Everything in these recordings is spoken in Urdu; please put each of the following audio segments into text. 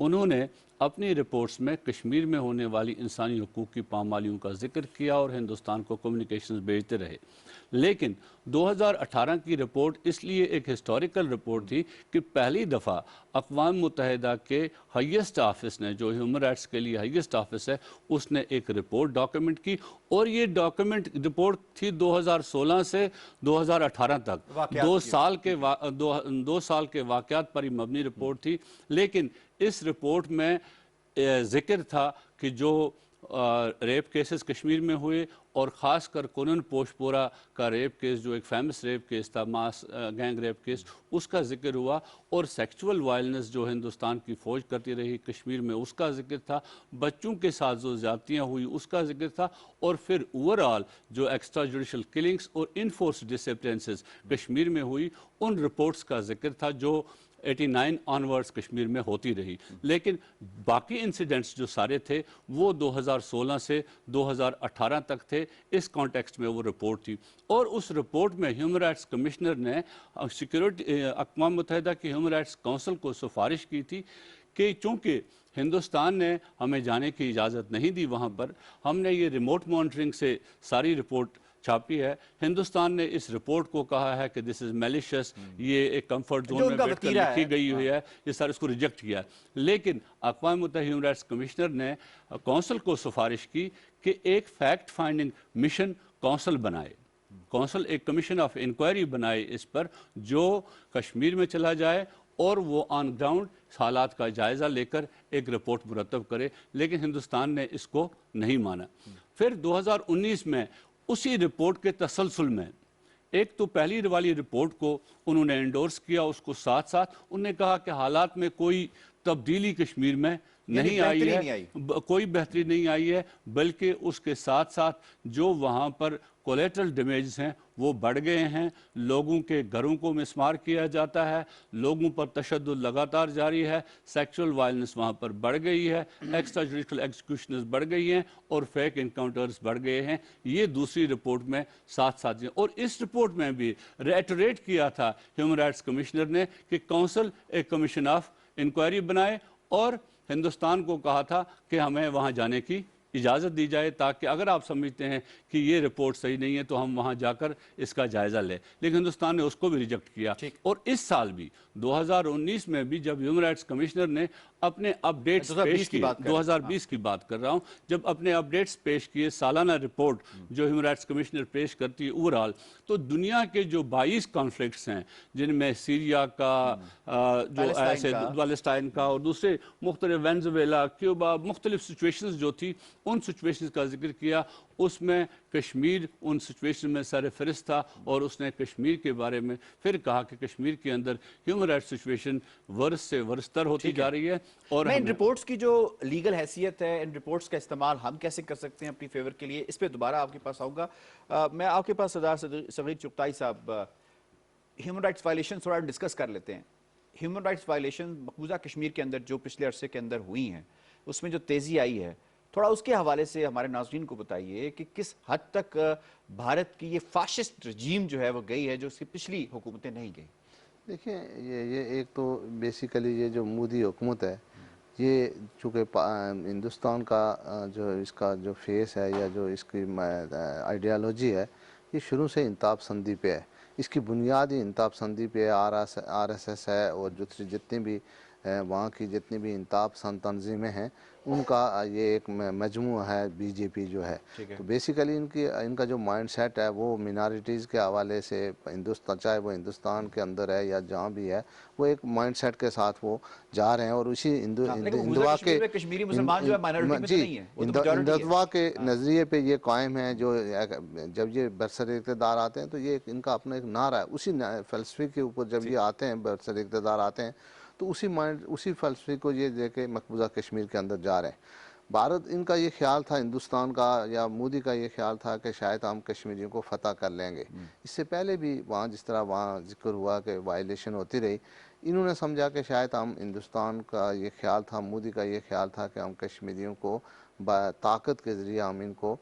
انہوں نے اپنی رپورٹس میں کشمیر میں ہونے والی انسانی حقوق کی پامالیوں کا ذکر کیا اور ہندوستان کو کمیونیکیشنز بھیجتے رہے. لیکن 2018 کی رپورٹ اس لیے ایک ہسٹوریکل رپورٹ تھی کہ پہلی دفعہ اقوام متحدہ کے ہائیسٹ آفس نے، جو ہیومن رائٹس کے لیے ہائیسٹ آفس ہے، اس نے ایک رپورٹ ڈاکیومنٹ کی، اور یہ رپورٹ تھی 2016 سے 2018 تک، دو سال کے واقعات پر ہی مبنی رپورٹ تھی. لیکن اس رپورٹ میں ذکر تھا کہ جو ریپ کیسز کشمیر میں ہوئے، اور خاص کر کونن پوشپورہ کا ریپ کیس جو ایک فیمس ریپ کیس تھا، ماس گینگ ریپ کیس، اس کا ذکر ہوا، اور سیکچول وائلنس جو ہندوستان کی فوج کرتی رہی کشمیر میں اس کا ذکر تھا، بچوں کے ساتھ جو زیادتیاں ہوئی اس کا ذکر تھا، اور پھر اوورآل جو ایکسٹرا جوڈیشل کلنگز اور انفورس ڈسپلنسز کشمیر میں ہوئی ان رپورٹس کا ذکر تھا جو 89 آنورڈز کشمیر میں ہوتی رہی. لیکن باقی انسیڈنٹس جو سارے تھے وہ 2016 سے 2018 تک تھے. اس کانٹیکسٹ میں وہ رپورٹ تھی، اور اس رپورٹ میں ہیومن رائٹس کمشنر نے اقوام متحدہ کی ہیومن رائٹس کونسل کو سفارش کی تھی کہ چونکہ ہندوستان نے ہمیں جانے کی اجازت نہیں دی وہاں پر، ہم نے یہ ریموٹ مانیٹرنگ سے ساری رپورٹ چھاپی ہے، ہندوستان نے اس رپورٹ کو کہا ہے کہ دس از میلیشس، یہ ایک کمفرٹ زون میں بیٹھ کر لکھی گئی ہوئی ہے، یہ سر اس کو ریجیکٹ کیا. لیکن اقوام متحدہ ہیومن رائٹس کمشنر نے کونسل کو سفارش کی کہ ایک فیکٹ فائنڈنگ مشن کونسل بنائے، کونسل ایک کمیشن آف انکوائری بنائے اس پر، جو کشمیر میں چلا جائے اور وہ آن گراؤنڈ حالات کا جائزہ لے کر ایک رپورٹ مرتب کرے. لیکن ہندوستان نے اس کو نہیں مانا. پھر 2019 میں اسی رپورٹ کے تسلسل میں ایک تو پہلی والی رپورٹ کو انہوں نے انڈورس کیا، اس کو ساتھ ساتھ انہوں نے کہا کہ حالات میں کوئی تبدیلی کشمیر میں نہیں آئی ہے، کوئی بہتری نہیں آئی ہے، بلکہ اس کے ساتھ ساتھ جو وہاں پر کولیٹرل ڈیمیجز ہیں وہ بڑھ گئے ہیں. لوگوں کے گھروں کو مسمار کیا جاتا ہے، لوگوں پر تشدد لگاتار جاری ہے، سیکچول وائلنس وہاں پر بڑھ گئی ہے، ایکسٹرا جوڈیشل ایگزیکیوشنز بڑھ گئی ہیں، اور فیک انکاؤنٹرز بڑھ گئے ہیں. یہ دوسری رپورٹ میں ساتھ ساتھ اور اس رپورٹ میں بھی ریٹریٹ کیا تھا ہیومن رائٹس کمشنر نے کہ کونسل ایک کمیشن آف انکوائری بنائے، اور ہندوستان کو کہا تھا کہ ہمیں وہاں جانے کی اجازت دی جائے، تاکہ اگر آپ سمجھتے ہیں کہ یہ رپورٹ صحیح نہیں ہے تو ہم وہاں جا کر اس کا جائزہ لیں. لیکن ہندوستان نے اس کو بھی ریجیکٹ کیا. اور اس سال بھی 2019 میں بھی جب ہیومن رائٹس کمشنر نے اپنے اپڈیٹس پیش کیے، 2020 کی بات کر رہا ہوں، جب اپنے اپڈیٹس پیش کیے، سالانہ رپورٹ جو ہیومن رائٹس کمشنر پیش کرتی ہے اوورآل، تو دنیا کے جو 22 کانفلکٹس ہیں، جن میں سیریا کا، جو ایسے فلسطین کا، اور دوسرے مختلف وینزویلا، کیوبا، مختلف سچویشنز جو تھی، ان سچویشنز کا ذکر کیا. اس میں کشمیر ان سچویشن میں سر فہرست تھا، اور اس نے کشمیر کے بارے میں پھر کہا کہ کشمیر کے اندر ہیومن رائٹس سچویشن ورس سے ورستر ہوتی جا رہی ہے. اور میں ان رپورٹس کی جو لیگل حیثیت ہے، ان رپورٹس کا استعمال ہم کیسے کر سکتے ہیں اپنی فیور کے لیے، اس پہ دوبارہ آپ کے پاس آؤں گا. میں آپ کے پاس سردار صغیر چغتائی صاحب، ہیومن رائٹس وائلیشن تھوڑا ڈسکس کر لیتے ہیں. ہیومن رائٹس وائلیشن مقبوضہ کشمیر کے اندر جو پچھلے عرصے کے اندر ہوئی ہیں، اس میں جو تیزی آئی ہے، تھوڑا اس کے حوالے سے ہمارے ناظرین کو بتائیے کہ کس حد تک بھارت کی یہ فاشسٹ رجیم جو ہے وہ گئی ہے جو اس کی پچھلی حکومتیں نہیں گئی. دیکھیں یہ ایک تو بیسیکلی یہ جو مودی حکومت ہے، یہ چونکہ ہندوستان کا جو اس کا جو فیس ہے یا جو اس کی آئیڈیالوجی ہے، یہ شروع سے انتہا پسندی پہ ہے. اس کی بنیادی انتہا پسندی پہ آر ایس ایس ہے، اور جتنی بھی وہاں کی جتنی بھی انتہا پسند تنظیمیں ہیں ان کا یہ ایک مجموعہ ہے بی جے پی جو ہے. تو بیسیکلی ان کا جو مائنڈ سیٹ ہے وہ مینارٹیز کے حوالے سے، ہندوستان چاہے وہ ہندوستان کے اندر ہے یا جہاں بھی ہے، وہ ایک مائنڈ سیٹ کے ساتھ وہ جا رہے ہیں. اور اسی ہندوا کے کشمیری مسلمان جو ہے مائنورٹی میں تو نہیں ہے، وہ تو میجورٹی ہے. ہندوا کے نظریے پہ یہ قائم ہے. جو جب یہ برسر اقتدار آتے ہیں تو یہ ان کا اپنا ایک نعرہ ہے، اسی فلسفے کے اوپر جب یہ آتے ہیں، برسر اقتدار آتے ہیں، تو اسی فلسفے کو یہ دے کے مقبوضہ کشمیر کے اندر جا رہے ہیں. بھارت ان کا یہ خیال تھا، ہندوستان کا یا مودی کا یہ خیال تھا کہ شاید ہم کشمیریوں کو فتح کر لیں گے. اس سے پہلے بھی وہاں جس طرح وہاں ذکر ہوا کہ وائلیشن ہوتی رہی، انہوں نے سمجھا کہ شاید ہم ہندوستان کا یہ خیال تھا، مودی کا یہ خیال تھا کہ ہم کشمیریوں کو طاقت کے ذریعے ہم ان کو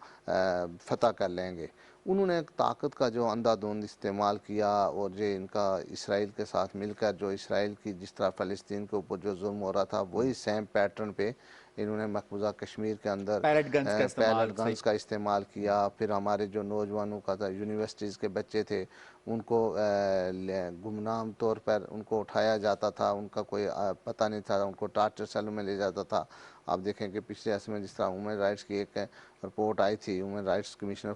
فتح کر لیں گے. انہوں نے ایک طاقت کا جو اندھا دھند استعمال کیا اور جو ان کا اسرائیل کے ساتھ مل کر جو اسرائیل کی جس طرح فلسطین کے اوپر جو ظلم ہو رہا تھا وہی سیم پیٹرن پہ انہوں نے مقبوضہ کشمیر کے اندر پیلٹ گنز کا استعمال کیا. پھر ہمارے جو نوجوانوں کا تھا یونیورسٹیز کے بچے تھے ان کو گمنام طور پر ان کو اٹھایا جاتا تھا, ان کا کوئی پتہ نہیں تھا, ان کو ٹارچر سیل میں لے جاتا تھا. آپ دیکھیں کہ پچھلے عرصے میں جس طرح ہیومن رائٹس کی ایک رپورٹ آئی تھی, ہیومن رائٹس کمیشنر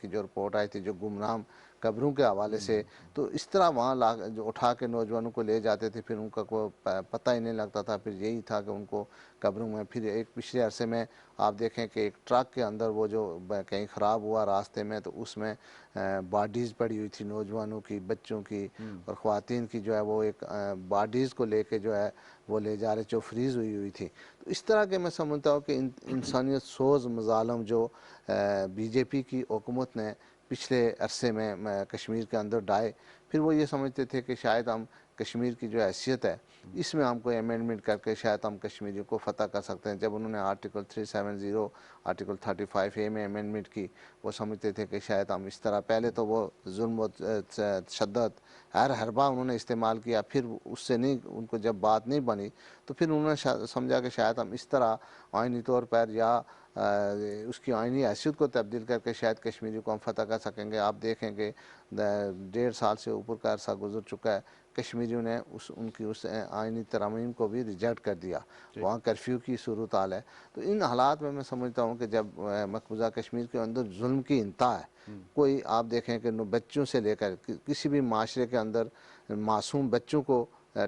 کی جو رپورٹ آئی تھی جو گمنام قبروں کے حوالے سے, تو اس طرح وہاں جو اٹھا کے نوجوانوں کو لے جاتے تھے, پھر ان کا کوئی پتہ ہی نہیں لگتا تھا. پھر یہی تھا کہ ان کو قبروں میں, پھر ایک پچھلے عرصے میں آپ دیکھیں کہ ایک ٹرک کے اندر وہ جو کہیں خراب ہوا راستے میں, تو اس میں باڈیز پڑی ہوئی تھی نوجوانوں کی, بچوں کی اور خواتین کی, جو ہے وہ ایک باڈیز کو لے کے جو ہے وہ لے جا رہے جو فریز ہوئی ہوئی تھی. تو اس طرح کے میں سمجھتا ہوں کہ انسانیت سوز مظالم جو بی جے پی کی حکومت نے پچھلے عرصے میں کشمیر کے اندر ڈائے, پھر وہ یہ سمجھتے تھے کہ شاید ہم کشمیر کی جو حیثیت ہے اس میں ہم کوئی امینڈمنٹ کر کے شاید ہم کشمیریوں کو فتح کر سکتے ہیں. جب انہوں نے آرٹیکل 370 آرٹیکل 35A میں امینڈمنٹ کی, وہ سمجھتے تھے کہ شاید ہم اس طرح, پہلے تو وہ ظلم و تشدد ہر حربہ انہوں نے استعمال کیا, پھر اس سے نہیں, ان کو جب بات نہیں بنی تو پھر انہوں نے سمجھا کہ شاید ہم اس طرح آئینی طور پر یا اس کی آئینی حیثیت کو تبدیل کر کے شاید کشمیری کو ہم فتح کر سکیں گے. آپ دیکھیں کہ 1.5 سال سے اوپر کا عرصہ گزر چکا ہے, کشمیریوں نے ان کی اس آئینی ترامیم کو بھی ریجیکٹ کر دیا, وہاں کرفیو کی صورتحال ہے. تو ان حالات میں سمجھتا ہوں کہ جب مقبوضہ کشمیر کے اندر ظلم کی انتہا ہے, کوئی آپ دیکھیں کہ بچوں سے لے کر کسی بھی معاشرے کے اندر معصوم بچوں کو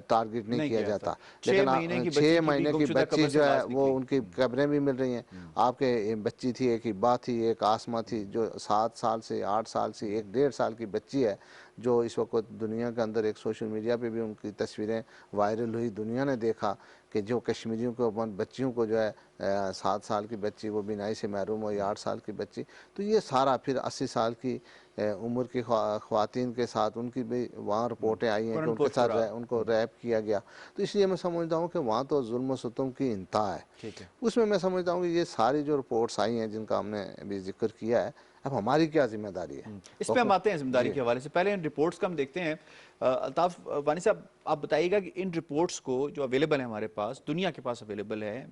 ٹارگٹ نہیں کیا جاتا, لیکن 6 مہینے کی بچی جو ہے وہ ان کی قبریں بھی مل رہی ہیں. آپ کے بچی تھی, ایک ہبا تھی, ایک آسمہ تھی, جو 7 سال سے 8 سال سے 1.5 سال کی بچی ہے, جو اس وقت دنیا کے اندر ایک سوشل میڈیا پہ بھی ان کی تصویریں وائرل ہوئی. دنیا نے دیکھا کہ جو کشمیریوں کو بچیوں کو جو ہے 7 سال کی بچی وہ بینائی سے محروم ہوئی, 8 سال کی بچی, تو یہ سارا پھر 80 سال کی عمر کی خواتین کے ساتھ ان کی بھی وہاں رپورٹیں آئی ہیں کہ ان کے ساتھ ان کو ریپ کیا گیا. تو اس لیے میں سمجھتا ہوں کہ وہاں تو ظلم و ستم کی انتہا ہے. اس میں سمجھتا ہوں کہ یہ ساری جو رپورٹس آئی ہیں جن کا ہم نے ابھی ذکر کیا ہے, اب ہماری کیا ذمہ داری ہے اس پہ ہم آتے ہیں. ذمہ داری کے حوالے سے پہلے ان رپورٹس کا ہم دیکھتے ہیں. الطاف وانی صاحب, آپ بتائیے گا کہ ان رپورٹس کو جو اویلیبل ہیں ہمارے پاس, دنیا کے پاس اویلیبل ہے,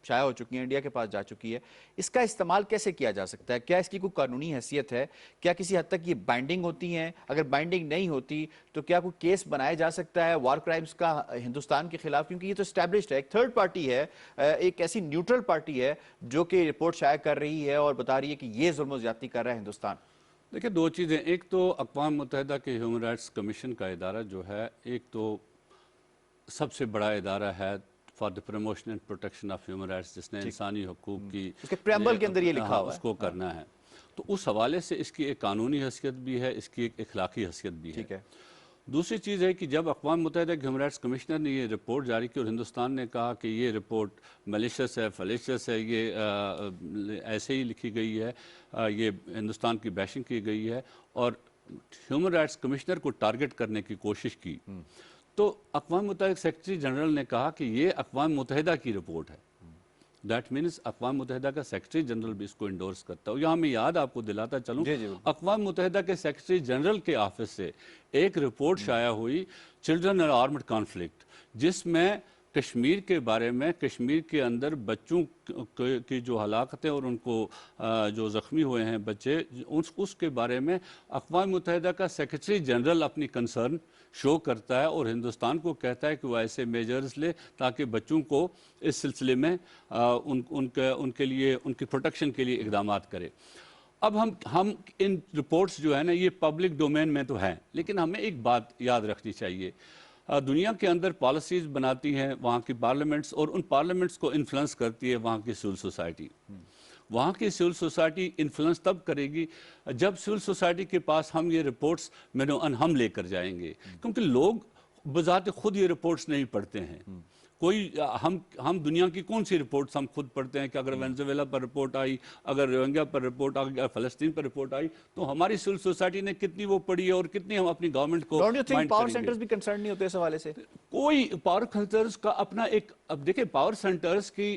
شائع ہو چکی ہیں, انڈیا کے پاس جا چکی ہے, اس کا استعمال کیسے کیا جا سکتا ہے؟ کیا اس کی کوئی قانونی حیثیت ہے؟ کیا کسی حد تک یہ بائنڈنگ ہوتی ہیں؟ اگر بائنڈنگ نہیں ہوتی تو کیا کوئی کیس بنایا جا سکتا ہے وار کرائمز کا ہندوستان کے خلاف؟ کیونکہ یہ تو اسٹیبلشڈ ہے, ایک تھرڈ پارٹی ہے, ایک ایسی نیوٹرل پارٹی ہے جو کہ رپورٹ شائع کر رہی ہے اور بتا رہی ہے کہ یہ ظلم و زیادتی کر رہا ہے ہندوستان. دیکھیں, 2 چیزیں. ایک تو اقوام متحدہ کے ہیومن رائٹس کمیشن کا ادارہ جو ہے, ایک تو سب سے بڑا ادارہ ہے for the promotion and protection of human rights, جس نے انسانی حقوق کی اس کے پریمبل کے اندر یہ لکھا ہوا ہے اس کو کرنا ہے. تو اس حوالے سے اس کی ایک قانونی حیثیت بھی ہے, اس کی ایک اخلاقی حیثیت بھی ہے. دوسری چیز ہے کہ جب اقوام متحدہ کے ہیومن رائٹس کمشنر نے یہ رپورٹ جاری کی اور ہندوستان نے کہا کہ یہ رپورٹ میلیشس ہے, فلیشس ہے, یہ ایسے ہی لکھی گئی ہے, یہ ہندوستان کی بیشنگ کی گئی ہے, اور ہیومن رائٹس کمشنر کو ٹارگٹ کرنے کی کوشش کی, تو اقوام متحدہ کے سیکرٹری جنرل نے کہا کہ یہ اقوام متحدہ کی رپورٹ ہے. دیٹ مینس اقوام متحدہ کا سیکرٹری جنرل بھی اس کو انڈورس کرتا ہے. یہاں میں یاد آپ کو دلاتا چلوں, اقوام متحدہ کے سیکرٹری جنرل کے آفس سے ایک رپورٹ شائع ہوئی, چلڈرن اینڈ آرمڈ کانفلکٹ, جس میں کشمیر کے بارے میں, کشمیر کے اندر بچوں کی جو ہلاکتیں اور ان کو جو زخمی ہوئے ہیں بچے, اس کے بارے میں اقوام متحدہ کا سیکرٹری جنرل اپنی کنسرن شو کرتا ہے اور ہندوستان کو کہتا ہے کہ وہ ایسے میجرز لے تاکہ بچوں کو اس سلسلے میں ان کے لیے, ان کی پروٹیکشن کے لیے اقدامات کرے. اب ہم ان رپورٹس جو ہے نا, یہ پبلک ڈومین میں تو ہیں, لیکن ہمیں ایک بات یاد رکھنی چاہیے. دنیا کے اندر پالیسیز بناتی ہیں وہاں کی پارلیمنٹس, اور ان پارلیمنٹس کو انفلوئنس کرتی ہے وہاں کی سول سوسائٹی. وہاں کی سول سوسائٹی انفلوئنس تب کرے گی جب سول سوسائٹی کے پاس ہم یہ رپورٹس ہم لے کر جائیں گے, کیونکہ لوگ بذات خود یہ رپورٹس نہیں پڑھتے ہیں. کوئی ہم دنیا کی کون سی رپورٹس ہم خود پڑھتے ہیں کہ اگر وینزویلا پر رپورٹ آئی, اگر روہنگیا پر رپورٹ آئی, اگر فلسطین پر رپورٹ آئی, تو ہماری سول سوسائٹی نے کتنی وہ پڑھی ہے اور کتنی ہم اپنی گورنمنٹ کو پاور سینٹرز بھی کنسرن نہیں ہوتے اس حوالے سے؟ کوئی پاور سینٹرز کا اپنا ایک, اب دیکھیں پاور سینٹرز کی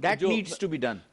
That needs to be done.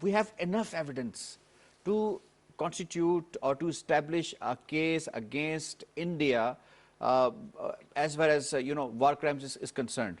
we have enough evidence to constitute or to establish a case against India as far as war crimes is concerned.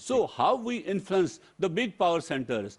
So how we influence the big power centers?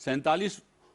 47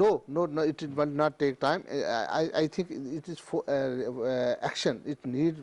No, it will not take time. I think it is action. It need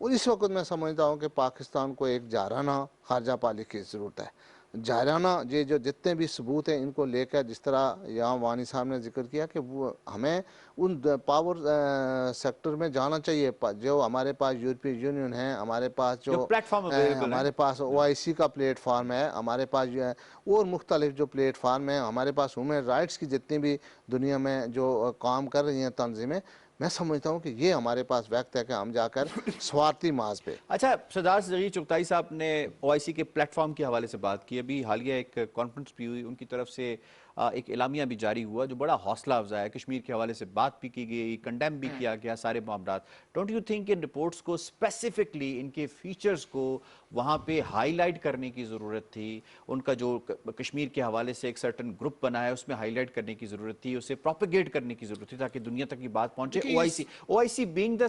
اور اس وقت میں سمجھتا ہوں کہ پاکستان کو ایک جارحانہ خارجہ پالیسی کی ضرورت ہے. جارحانہ یہ جو جتنے بھی ثبوت ہیں ان کو لے کر، جس طرح یہاں وانی صاحب نے ذکر کیا کہ وہ ہمیں ان پاور سیکٹر میں جانا چاہیے. جو ہمارے پاس یورپی یونین ہے، ہمارے پاس جو پلیٹ فارم اویلیبل ہمارے پاس OIC کا پلیٹ فارم ہے، ہمارے پاس جو ہے اور مختلف جو پلیٹ فارم ہیں، ہمارے پاس ہیومن رائٹس کی جتنی بھی دنیا میں جو کام کر رہی ہیں تنظیمیں، میں سمجھتا ہوں کہ یہ ہمارے پاس وقت ہے کہ ہم جا کر سوارتی محاذ پہ. اچھا، سردار زغیر چغتائی صاحب نے OIC کے پلیٹ فارم کے حوالے سے بات کی. ابھی حالیہ ایک کانفرنس بھی ہوئی، ان کی طرف سے ایک اعلامیہ بھی جاری ہوا جو بڑا حوصلہ افزا ہے. کشمیر کے حوالے سے بات بھی کی گئی، کنڈیم بھی کیا گیا سارے معاملات. Don't you think in reports کو اسپیسیفکلی ان کے فیچرز کو وہاں پہ ہائی لائٹ کرنے کی ضرورت تھی؟ ان کا جو کشمیر کے حوالے سے ایک سرٹن گروپ بنا ہے اس میں ہائی لائٹ کرنے کی ضرورت تھی، اسے پروپیگیٹ کرنے کی ضرورت تھی تاکہ دنیا تک یہ بات پہنچے. OIC being the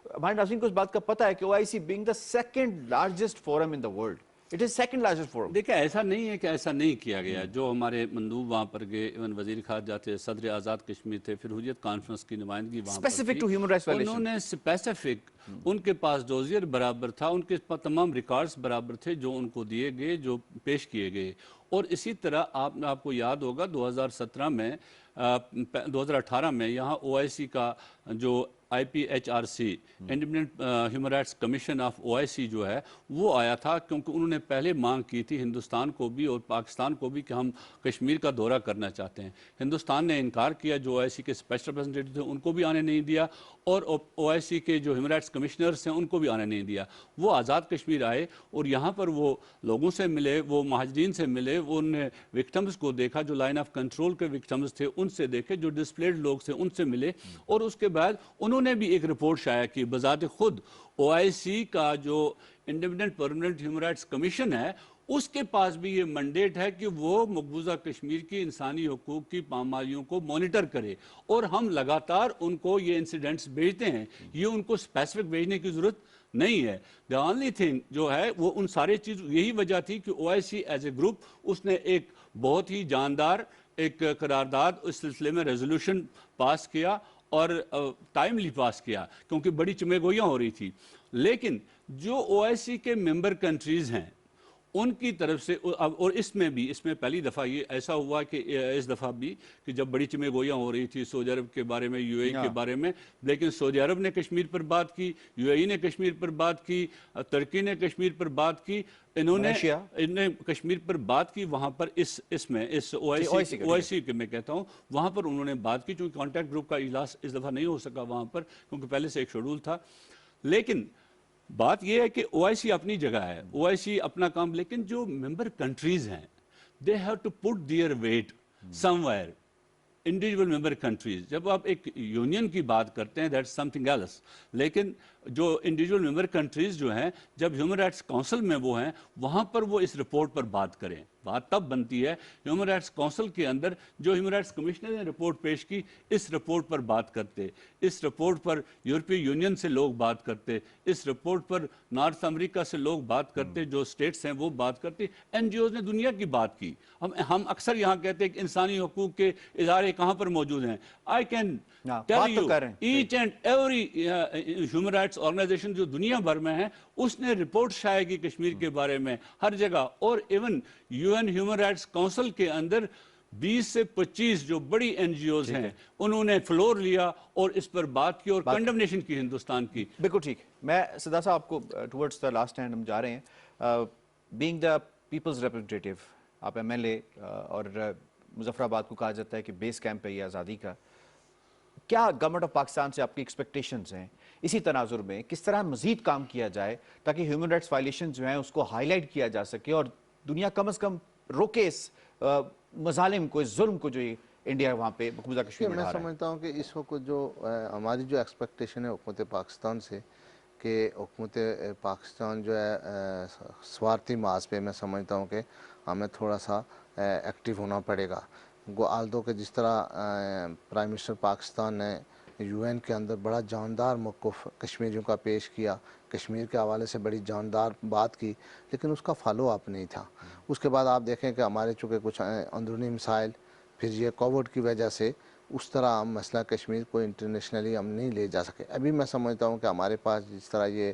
ہمارے ناظرین کو اس بات کا پتہ ہے کہ OIC being the second largest forum in the world. It is second largest forum. دیکھیں ایسا نہیں ہے کہ ایسا نہیں کیا گیا. جو ہمارے مندوب وہاں پر گئے، ایون وزیر خارجہ تھے، صدر آزاد کشمیر تھے، پھر حریت کانفرنس کی نمائندگی وہاں پر Specific تھی. to human rights violation. انہوں نے اسپیسیفک، ان کے پاس ڈوزیر برابر تھا، ان کے پاس تمام ریکارڈز برابر تھے جو ان کو دیے گئے، جو پیش کیے گئے. اور اسی طرح آپ کو یاد ہوگا 2017 میں 2018 میں یہاں OIC کا جو IPHRC independent human rights commission of OIC جو ہے وہ آیا تھا، کیونکہ انہوں نے پہلے مانگ کی تھی ہندوستان کو بھی اور پاکستان کو بھی کہ ہم کشمیر کا دورہ کرنا چاہتے ہیں. ہندوستان نے انکار کیا. جو OIC کے اسپیشل ریپرزنٹیٹیو تھے ان کو بھی آنے نہیں دیا، اور OIC کے جو ہیومن رائٹس کمشنرز ہیں ان کو بھی آنے نہیں دیا. وہ آزاد کشمیر آئے اور یہاں پر وہ لوگوں سے ملے، وہ مہاجرین سے ملے، وہ ان نے وکٹمز کو دیکھا، جو لائن آف کنٹرول کے وکٹمز تھے ان سے دیکھے، جو ڈسپلیڈ لوگ تھے ان سے ملے. اور اس کے بعد انہوں نے بھی ایک رپورٹ شائع کی بذات خود. OIC کا جو independent permanent human rights commission ہے اس کے پاس بھی یہ منڈیٹ ہے کہ وہ مقبوضہ کشمیر کی انسانی حقوق کی پامالیوں کو مانیٹر کرے، اور ہم لگاتار ان کو یہ انسیڈنٹس بھیجتے ہیں. یہ ان کو اسپیسیفک بھیجنے کی ضرورت نہیں ہے. the only thing جو ہے وہ ان سارے چیز، یہی وجہ تھی کہ OIC ایز اے گروپ اس نے ایک بہت ہی جاندار ایک قرارداد اس سلسلے میں ریزولوشن پاس کیا اور ٹائملی پاس کیا، کیونکہ بڑی چمے گوئیاں ہو رہی تھی. لیکن جو OIC کے ممبر کنٹریز ہیں ان کی طرف سے، اور اس میں پہلی دفعہ یہ ایسا ہوا کہ اس دفعہ بھی کہ جب بڑی چمے گوئیاں ہو رہی تھی سعودی عرب کے بارے میں، UAE کے بارے میں، لیکن سعودی عرب نے کشمیر پر بات کی، UAE نے کشمیر پر بات کی، ترکی نے کشمیر پر بات کی، انہوں نے کشمیر پر بات کی. وہاں پر اس OIC کے میں کہتا ہوں وہاں پر انہوں نے بات کی، چونکہ کانٹیکٹ گروپ کا اجلاس اس دفعہ نہیں ہو سکا وہاں پر کیونکہ پہلے سے ایک شیڈول تھا. لیکن بات یہ ہے کہ OIC اپنی جگہ ہے، OIC اپنا کام، لیکن جو ممبر کنٹریز ہیں they have to put their weight somewhere. Individual member countries, جب آپ ایک یونین کی بات کرتے ہیں دیٹس سم تھنگ ایلس، لیکن جو انڈیویجول ممبر کنٹریز جو ہیں جب ہیومن رائٹس کونسل میں وہ ہیں وہاں پر وہ اس رپورٹ پر بات کریں. بات تب بنتی ہے ہیومن رائٹس کونسل کے اندر جو ہیومن رائٹس کمشنر نے رپورٹ پیش کی اس رپورٹ پر بات کرتے، اس رپورٹ پر یورپی یونین سے لوگ بات کرتے، اس رپورٹ پر نارتھ امریکہ سے لوگ بات کرتے، جو اسٹیٹس ہیں وہ بات کرتے، NGOز نے دنیا کی بات کی. ہم اکثر یہاں کہتے ہیں کہ انسانی حقوق کے ادارے کہاں پر موجود ہیں. I can tell you each and every human rights organization جو دنیا بھر میں ہیں اس نے رپورٹ شائع کی کشمیر کے بارے میں ہر جگہ. اور even UN human rights council کے اندر 20 سے 25 جو بڑی NGOز ہیں انہوں نے فلور لیا اور اس پر بات کی اور کنڈمنیشن کی ہندوستان کی. بالکل ٹھیک. میں سدا صاحب آپ کو ٹورڈز دا لاسٹ اینڈ ہم جا رہے ہیں. بینگ دا پیپلز ریپرزنٹیٹیو، آپ MLA اور مظفر آباد کو کہا جاتا ہے کہ بیس کیمپ ہے یہ آزادی کا. کیا گورنمنٹ آف پاکستان سے آپ کی ایکسپیکٹیشنز ہیں اسی تناظر میں؟ کس طرح مزید کام کیا جائے تاکہ ہیومن رائٹس وائلیشن جو ہیں اس کو ہائی لائٹ کیا جا سکے اور دنیا کم از کم روکے اس مظالم کو، اس ظلم کو جو انڈیا وہاں پہ مقبوضہ کشمیر میں میں ڈھا رہا ہے؟ سمجھتا ہوں کہ اس وقت جو ہماری جو ایکسپیکٹیشن ہے حکومت پاکستان سے کہ حکومت پاکستان جو ہے سوارتی محاذ پہ میں سمجھتا ہوں کہ ہمیں تھوڑا سا ایکٹیو ہونا پڑے گا. آلدو کہ جس طرح پرائم منسٹر پاکستان نے UN کے اندر بڑا جاندار موقف کشمیریوں کا پیش کیا، کشمیر کے حوالے سے بڑی جاندار بات کی، لیکن اس کا فالو اپ نہیں تھا. اس کے بعد آپ دیکھیں کہ ہمارے چونکہ کچھ اندرونی مسائل، پھر یہ کووڈ کی وجہ سے اس طرح ہم مسئلہ کشمیر کو انٹرنیشنلی ہم نہیں لے جا سکے. ابھی میں سمجھتا ہوں کہ ہمارے پاس جس طرح یہ